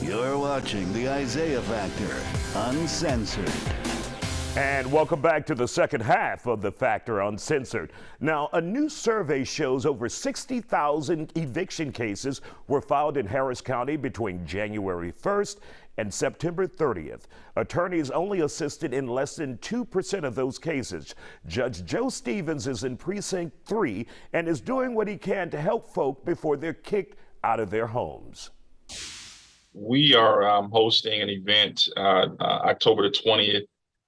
You're watching the Isaiah Factor Uncensored. And welcome back to the second half of the Factor Uncensored. Now, a new survey shows over 60,000 eviction cases were filed in Harris County between January 1st and September 30th. Attorneys only assisted in less than 2% of those cases. Judge Joe Stevens is in Precinct 3 and is doing what he can to help folk before they're kicked out of their homes. We are hosting an event October the 20th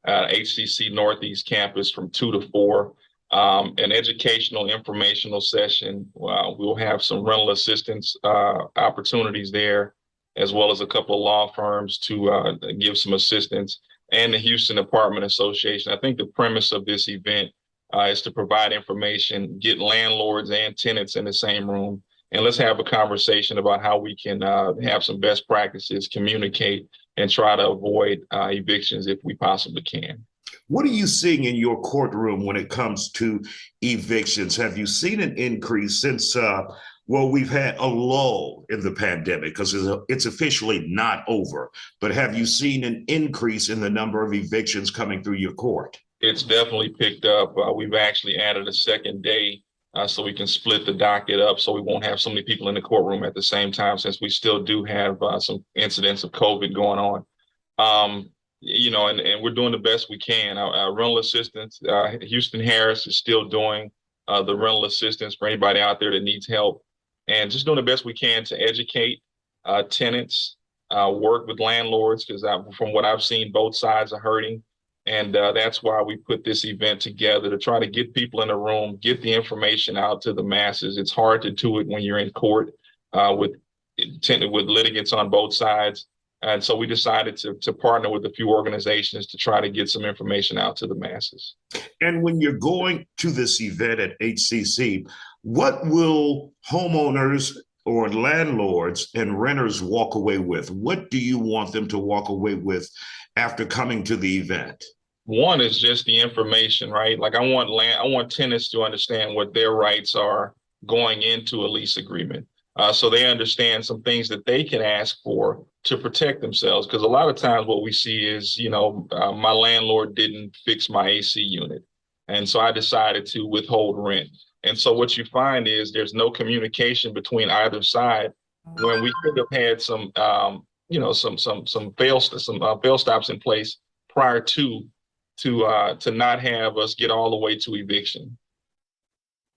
at HCC Northeast Campus from 2 to 4, an educational informational session. We'll have some rental assistance opportunities there, as well as a couple of law firms to give some assistance, and the Houston Apartment Association. I think the premise of this event is to provide information, get landlords and tenants in the same room, and let's have a conversation about how we can have some best practices, communicate, and try to avoid evictions if we possibly can. What are you seeing in your courtroom when it comes to evictions? Have you seen an increase since, we've had a lull in the pandemic because it's officially not over, but have you seen an increase in the number of evictions coming through your court? It's definitely picked up. We've actually added a second day so we can split the docket up so we won't have so many people in the courtroom at the same time, since we still do have some incidents of COVID going on. And we're doing the best we can. Our rental assistance, Houston Harris is still doing the rental assistance for anybody out there that needs help, and just doing the best we can to educate tenants, work with landlords, because from what I've seen, both sides are hurting. And that's why we put this event together, to try to get people in the room, get the information out to the masses. It's hard to do it when you're in court with litigants on both sides. And so we decided to partner with a few organizations to try to get some information out to the masses. And when you're going to this event at HCC, what will homeowners or landlords and renters walk away with? What do you want them to walk away with after coming to the event? One is just the information, right? Like I want tenants to understand what their rights are going into a lease agreement. So they understand some things that they can ask for to protect themselves. Because a lot of times what we see is, my landlord didn't fix my AC unit, and so I decided to withhold rent. And so what you find is there's no communication between either side, when we could have had some fail stops in place prior to not have us get all the way to eviction.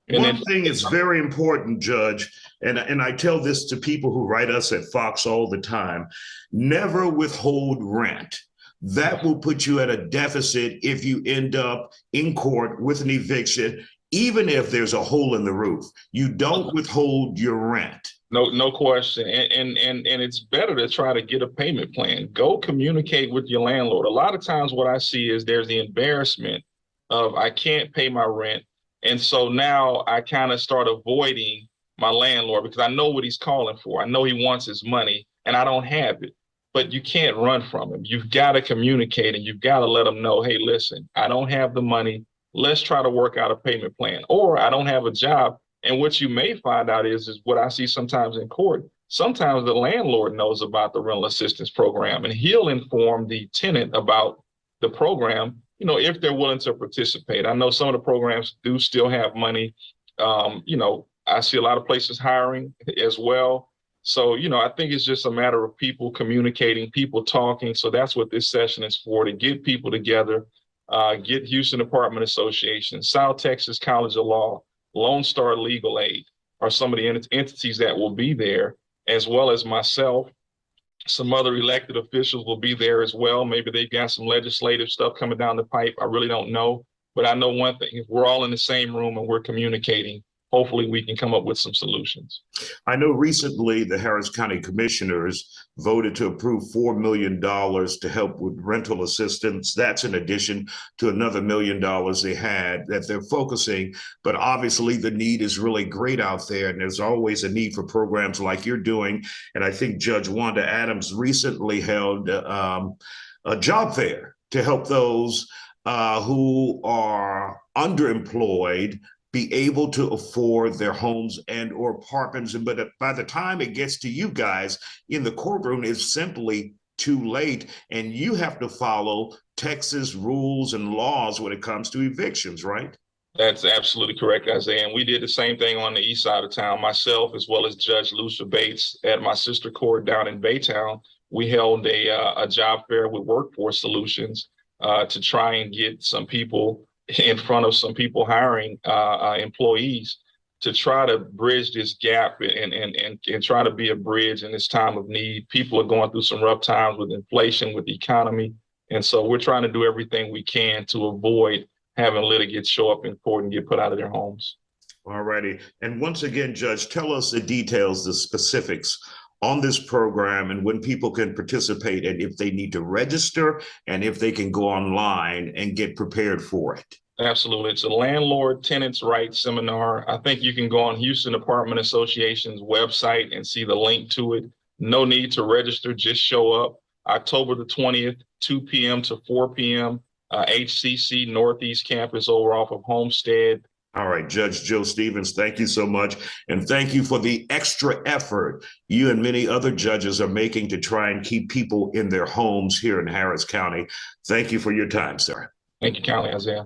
One thing is very important, Judge, and I tell this to people who write us at Fox all the time: never withhold rent. That will put you at a deficit if you end up in court with an eviction, even if there's a hole in the roof. You don't withhold your rent. No question. And it's better to try to get a payment plan. Go communicate with your landlord. A lot of times what I see is there's the embarrassment of, I can't pay my rent. And so now I kind of start avoiding my landlord because I know what he's calling for. I know he wants his money and I don't have it. But you can't run from him. You've got to communicate, and you've got to let him know, hey, listen, I don't have the money. Let's try to work out a payment plan. Or I don't have a job. And what you may find out is what I see sometimes in court. Sometimes the landlord knows about the rental assistance program, and he'll inform the tenant about the program, if they're willing to participate. I know some of the programs do still have money. I see a lot of places hiring as well. So, I think it's just a matter of people communicating, people talking. So that's what this session is for, to get people together, get Houston Apartment Association, South Texas College of Law, Lone Star Legal Aid are some of the entities that will be there, as well as myself. Some other elected officials will be there as well. Maybe they've got some legislative stuff coming down the pipe. I really don't know. But I know one thing: if we're all in the same room and we're communicating, hopefully we can come up with some solutions. I know recently the Harris County Commissioners voted to approve $4 million to help with rental assistance. That's in addition to another $1 million they had that they're focusing. But obviously the need is really great out there, and there's always a need for programs like you're doing. And I think Judge Wanda Adams recently held a job fair to help those who are underemployed be able to afford their homes and or apartments. But by the time it gets to you guys in the courtroom, it's simply too late. And you have to follow Texas rules and laws when it comes to evictions, right? That's absolutely correct, Isaiah. And we did the same thing on the east side of town. Myself, as well as Judge Lucia Bates at my sister court down in Baytown, we held a job fair with Workforce Solutions to try and get some people in front of some people hiring employees to try to bridge this gap and try to be a bridge in this time of need. People are going through some rough times with inflation, with the economy. And so we're trying to do everything we can to avoid having litigants show up in court and get put out of their homes. All righty. And once again, Judge, tell us the details, the specifics on this program and when people can participate and if they need to register and if they can go online and get prepared for it. Absolutely. It's a landlord tenants rights seminar. I think you can go on Houston Apartment Association's website and see the link to it. No need to register, just show up. October the 20th, 2 p.m. to 4 p.m. HCC Northeast Campus over off of Homestead. All right, Judge Joe Stevens, thank you so much. And thank you for the extra effort you and many other judges are making to try and keep people in their homes here in Harris County. Thank you for your time, sir. Thank you kindly, Isaiah.